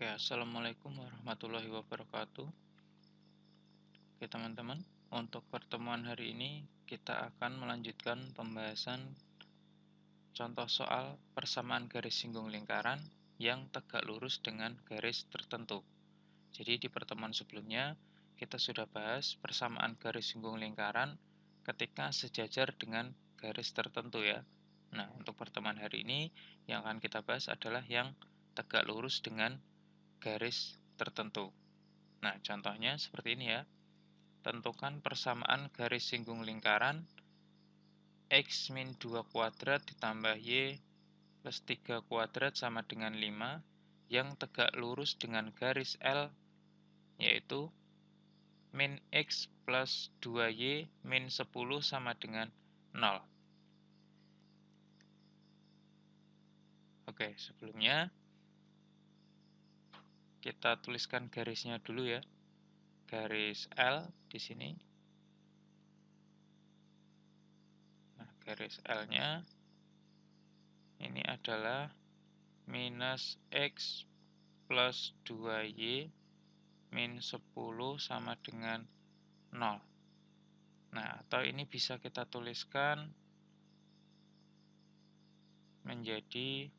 Oke, assalamualaikum warahmatullahi wabarakatuh. Oke, teman-teman, untuk pertemuan hari ini kita akan melanjutkan pembahasan contoh soal persamaan garis singgung lingkaran yang tegak lurus dengan garis tertentu. Jadi di pertemuan sebelumnya kita sudah bahas persamaan garis singgung lingkaran ketika sejajar dengan garis tertentu ya. Nah, untuk pertemuan hari ini yang akan kita bahas adalah yang tegak lurus dengan garis tertentu. Nah, contohnya seperti ini ya. Tentukan persamaan garis singgung lingkaran X min 2 kuadrat ditambah Y plus 3 kuadrat sama dengan 5 yang tegak lurus dengan garis L, yaitu min X plus 2Y min 10 sama dengan 0. Oke, sebelumnya kita tuliskan garisnya dulu ya. Garis L di sini. Nah, garis L-nya ini adalah minus X plus 2Y min 10 sama dengan 0. Nah, atau ini bisa kita tuliskan menjadi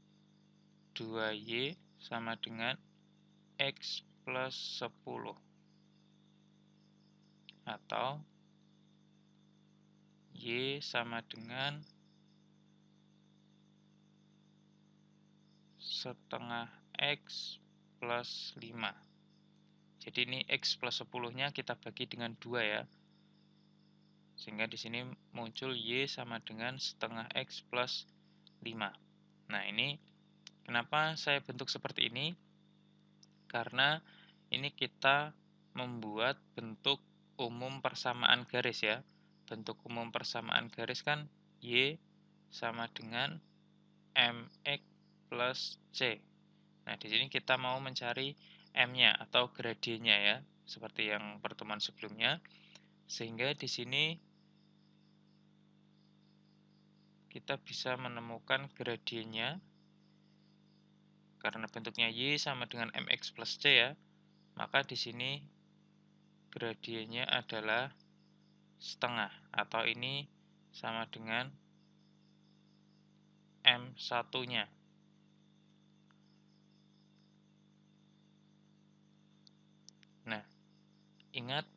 2Y sama dengan X plus 10. Atau Y sama dengan setengah X plus 5. Jadi ini X plus 10-nya kita bagi dengan 2 ya. Sehingga di sini muncul Y sama dengan setengah X plus 5. Nah, ini kenapa saya bentuk seperti ini? Karena ini kita membuat bentuk umum persamaan garis ya. Bentuk umum persamaan garis kan Y sama dengan MX plus C. Nah, di sini kita mau mencari M-nya atau gradiennya ya, seperti yang pertemuan sebelumnya. Sehingga di sini kita bisa menemukan gradiennya karena bentuknya Y sama dengan MX plus C ya. Maka di sini gradiennya adalah setengah atau ini sama dengan M1-nya. Nah, ingat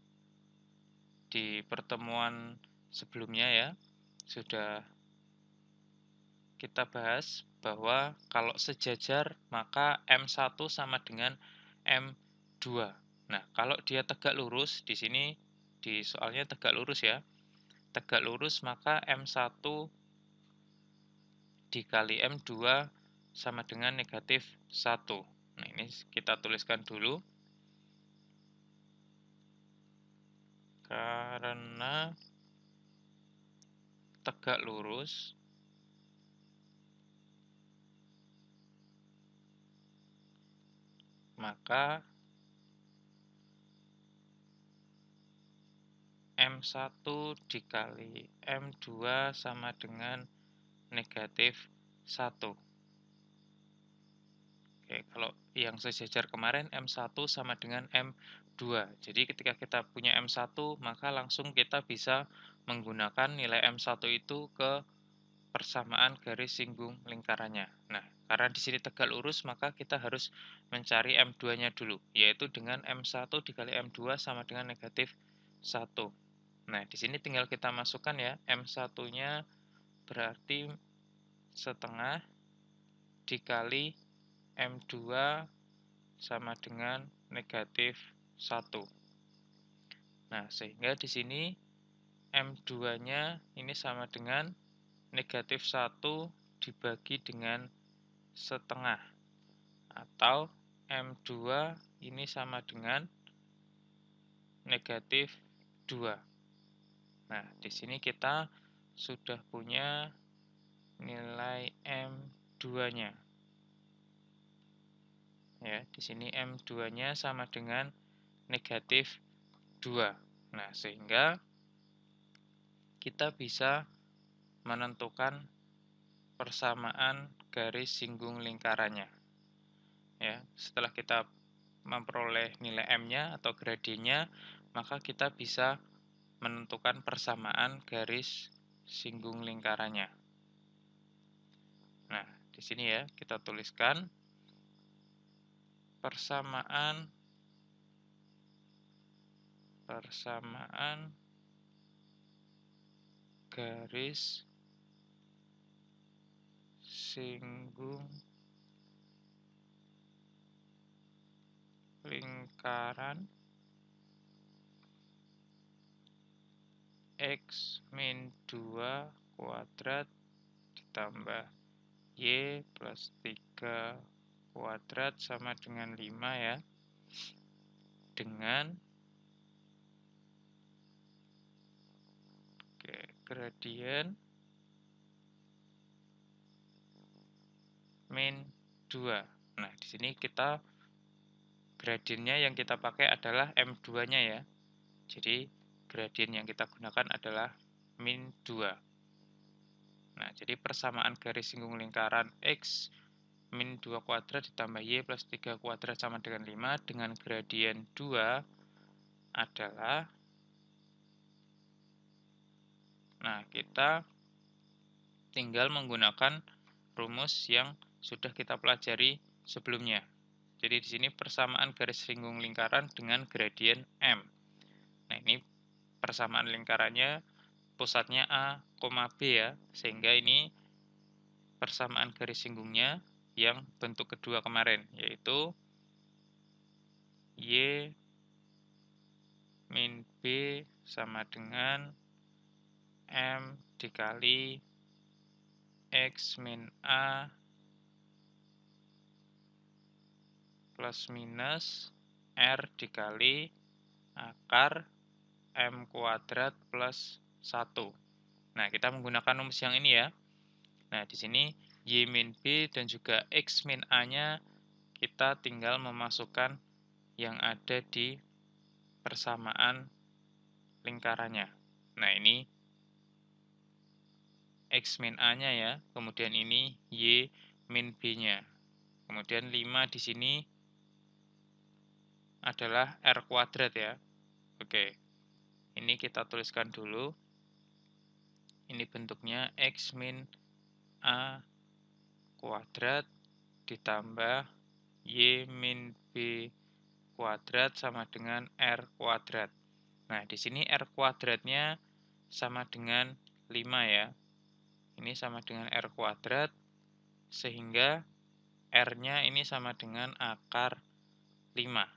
di pertemuan sebelumnya ya, sudah kita bahas bahwa kalau sejajar maka M1 sama dengan M2. Nah, kalau dia tegak lurus, di sini di soalnya tegak lurus ya. Tegak lurus maka M1 dikali M2 sama dengan negatif 1. Nah, ini kita tuliskan dulu. Karena tegak lurus, maka M1 dikali M2 sama dengan negatif 1. Oke, kalau yang sejajar kemarin M1 sama dengan M2. Jadi ketika kita punya M1, maka langsung kita bisa menggunakan nilai M1 itu ke persamaan garis singgung lingkarannya. Nah, karena di sini tegak lurus, maka kita harus mencari M2-nya dulu, yaitu dengan M1 dikali M2 sama dengan negatif 1. Nah, di sini tinggal kita masukkan ya, M1-nya berarti setengah dikali M2 sama dengan negatif 1. Nah, sehingga di sini M2-nya ini sama dengan negatif 1 dibagi dengan setengah. Atau M2 ini sama dengan negatif 2. Nah, di sini kita sudah punya nilai M2-nya. Ya, di sini M2-nya sama dengan negatif 2. Nah, sehingga kita bisa menentukan persamaan garis singgung lingkarannya. ya. Setelah kita memperoleh nilai M-nya atau gradiennya, maka kita bisa menentukan persamaan garis singgung lingkarannya. Nah, di sini ya kita tuliskan persamaan garis singgung lingkaran X min 2 kuadrat ditambah Y plus 3 kuadrat sama dengan 5 ya. Dengan gradien min 2. Nah, di sini kita gradiennya yang kita pakai adalah M2-nya ya. Jadi, gradien yang kita gunakan adalah min 2. Nah, jadi persamaan garis singgung lingkaran X min 2 kuadrat ditambah Y plus 3 kuadrat sama dengan 5 dengan gradien 2 adalah, nah kita tinggal menggunakan rumus yang sudah kita pelajari sebelumnya. Jadi di sini persamaan garis singgung lingkaran dengan gradien M. Nah, ini persamaan lingkarannya pusatnya A, B ya, sehingga ini persamaan garis singgungnya yang bentuk kedua kemarin, yaitu Y min B sama dengan M dikali X min A plus minus R dikali akar M kuadrat plus 1. Nah, kita menggunakan rumus yang ini ya. Nah, di sini Y min B dan juga X min A-nya kita tinggal memasukkan yang ada di persamaan lingkarannya. Nah, ini X min A-nya ya, kemudian ini Y min B-nya. Kemudian 5 di sini adalah R kuadrat ya. Oke, ini kita tuliskan dulu. Ini bentuknya X min A kuadrat ditambah Y min B kuadrat sama dengan R kuadrat. Nah, di sini R kuadratnya sama dengan 5 ya. Ini sama dengan R kuadrat, sehingga R-nya ini sama dengan akar 5.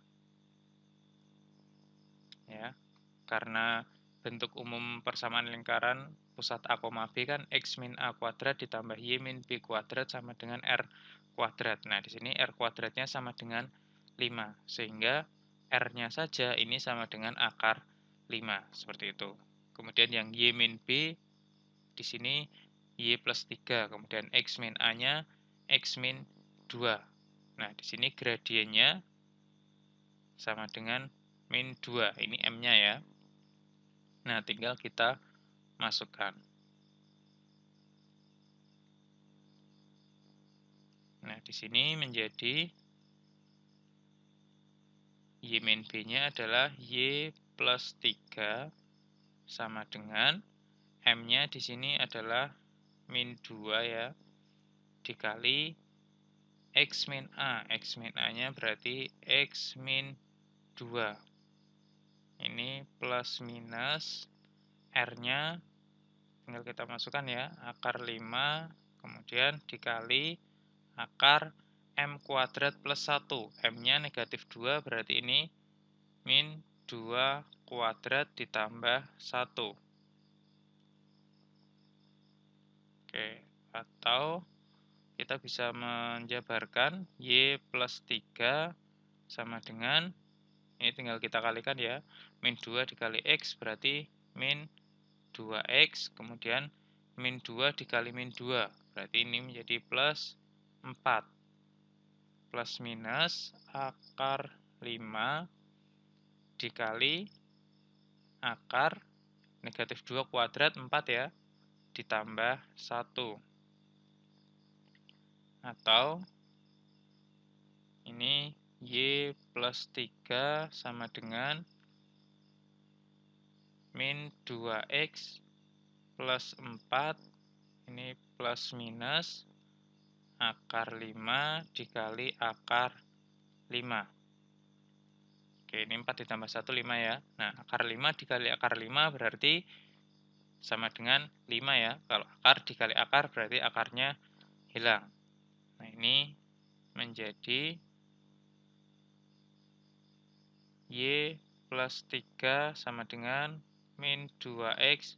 Ya, karena bentuk umum persamaan lingkaran pusat A, B kan X min A kuadrat ditambah Y min B kuadrat sama dengan R kuadrat. Nah, di sini R kuadratnya sama dengan 5, sehingga R-nya saja ini sama dengan akar 5, seperti itu. Kemudian yang Y min B, di sini Y plus 3, kemudian X min A-nya X min 2. Nah, di sini gradiennya sama dengan min 2, ini M-nya ya. Nah, tinggal kita masukkan. Nah, di sini menjadi Y min B-nya adalah Y plus 3 sama dengan M-nya di sini adalah min 2 ya, dikali X min A. X min A-nya berarti X min 2. Ini plus minus R-nya tinggal kita masukkan ya, akar 5, kemudian dikali akar M kuadrat plus 1. M-nya negatif 2, berarti ini min 2 kuadrat ditambah 1. Oke, atau kita bisa menjabarkan Y plus 3 sama dengan, ini tinggal kita kalikan ya, min 2 dikali X berarti min 2X, kemudian min 2 dikali min 2, berarti ini menjadi plus 4. Plus minus akar 5 dikali akar negatif 2 kuadrat 4 ya, ditambah 1. Atau Ini Y plus 3 sama dengan min 2X plus 4. Ini plus minus akar 5 dikali akar 5. Oke, ini 4 ditambah 1, 5 ya. Nah, akar 5 dikali akar 5 berarti sama dengan 5 ya. Kalau akar dikali akar berarti akarnya hilang. Nah, ini menjadi Y plus 3 sama dengan min 2X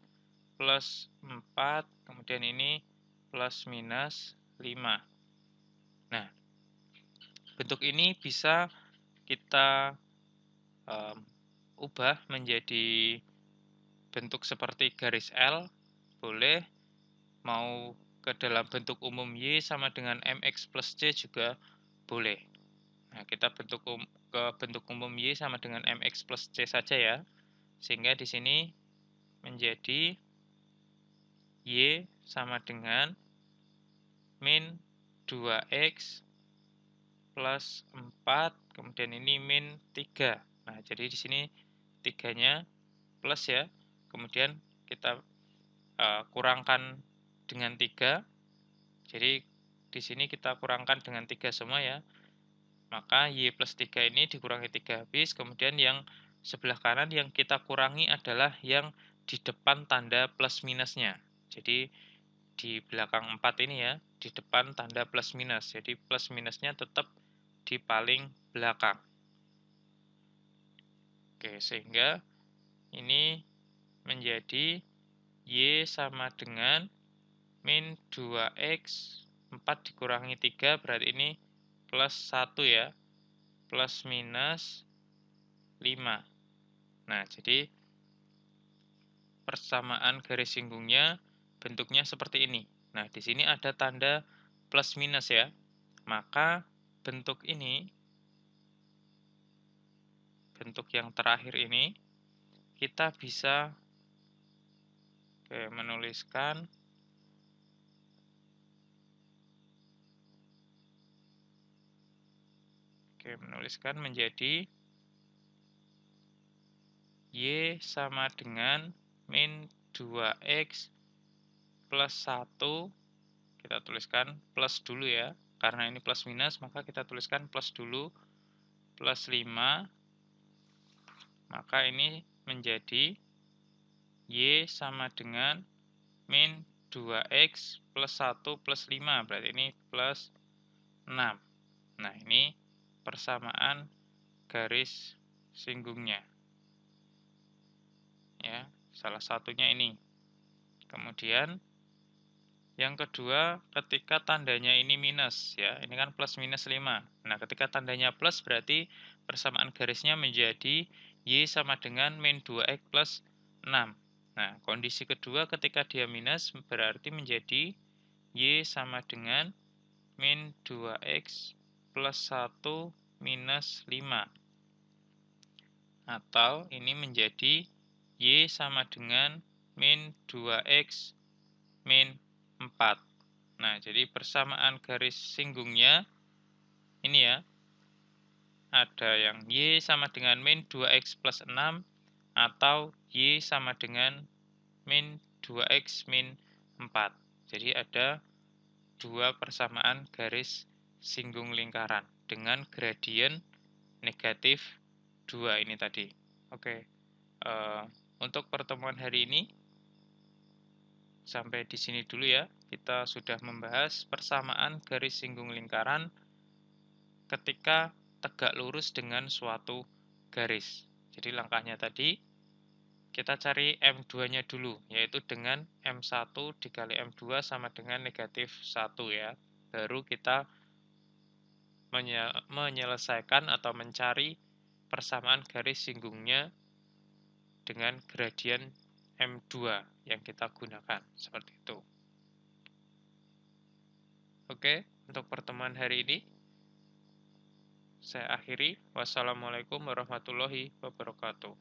plus 4. Kemudian ini plus minus 5. Nah, bentuk ini bisa kita ubah menjadi bentuk seperti garis L, boleh. Mau ke dalam bentuk umum Y sama dengan MX plus C juga boleh. Nah, kita ke bentuk umum Y sama dengan MX plus C saja ya. Sehingga di sini menjadi Y sama dengan min 2X plus 4, kemudian ini min 3. Nah, jadi di sini 3-nya plus ya. Kemudian kita kurangkan dengan 3. Jadi di sini kita kurangkan dengan 3 semua ya. Maka Y plus 3 ini dikurangi 3 habis. Kemudian yang sebelah kanan yang kita kurangi adalah yang di depan tanda plus minusnya. Jadi di belakang 4 ini ya, di depan tanda plus minus. Jadi plus minusnya tetap di paling belakang. Oke, sehingga ini menjadi Y sama dengan min 2X 4 dikurangi 3 berarti ini plus 1 ya. Plus minus 5. Nah, jadi persamaan garis singgungnya bentuknya seperti ini. Nah, di sini ada tanda plus minus ya. Maka bentuk ini, bentuk yang terakhir ini, kita bisa menuliskan menjadi Y sama dengan min 2X plus 1. Kita tuliskan plus dulu ya. Karena ini plus minus, maka kita tuliskan plus dulu. Plus 5. Maka ini menjadi Y sama dengan min 2X plus 1 plus 5. Berarti ini plus 6. Nah, ini persamaan garis singgungnya. Ya, salah satunya ini. Kemudian yang kedua, ketika tandanya ini minus ya. Ini kan plus minus 5. Nah, ketika tandanya plus berarti persamaan garisnya menjadi Y sama dengan min 2X plus 6. Nah, kondisi kedua ketika dia minus berarti menjadi Y sama dengan min 2X plus 1 minus 5. Atau ini menjadi Y sama dengan min 2X min 4. Nah, jadi persamaan garis singgungnya ini ya. Ada yang Y sama dengan min 2X plus 6 atau Y sama dengan min 2X min 4. Jadi ada dua persamaan garis singgung lingkaran dengan gradien negatif 2 ini tadi. Oke, untuk pertemuan hari ini sampai di sini dulu ya. Kita sudah membahas persamaan garis singgung lingkaran ketika tegak lurus dengan suatu garis. Jadi langkahnya tadi, kita cari M2-nya dulu, yaitu dengan M1 dikali M2 sama dengan negatif 1 ya. Baru kita menyelesaikan atau mencari persamaan garis singgungnya dengan gradien M2 yang kita gunakan. Seperti itu. Oke, untuk pertemuan hari ini saya akhiri. Wassalamualaikum warahmatullahi wabarakatuh.